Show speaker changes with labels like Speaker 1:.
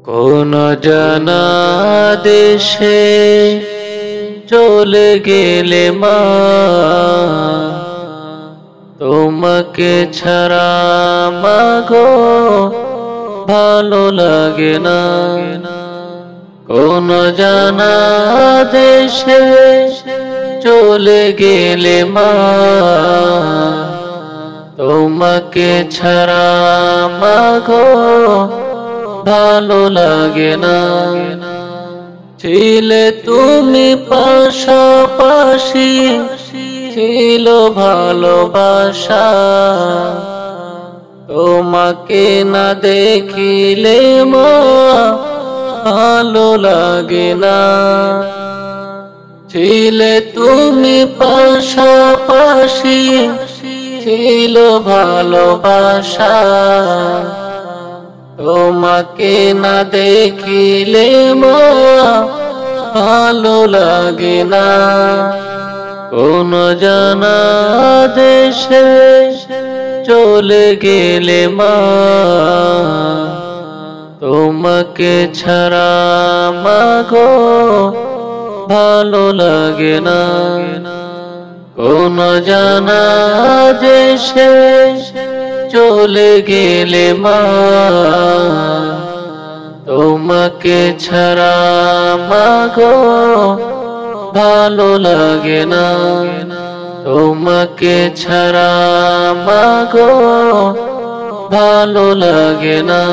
Speaker 1: কোন জানা দেশে চলে গেলে মা, তোমাকে ছাড়া মাগো ভালো লাগে না। কোন জানা দেশে চলে গেলে মা, তোমাকে ছাড়া মাগো ভালো লাগে না। ছিলে তুমি পাশাপাশি, ছিল ভালোবাসা, তোমাকে না দেখিলে মা ভালো লাগে না। ছিলে তুমি পাশাপাশি, ছিল ভালোবাসা, তোমাকে না দেখিলে মা ভালো লাগে না। কোন জানা দেশে চলে গেলে মা, তোমাকে ছাড়া মাগো ভালো লাগে না। কোন জানা দেশে চলে গেলে মা, তোমাকে ছাড়া মাগো ভালো লাগে না। তোমাকে ছাড়া মাগো ভালো লাগে না।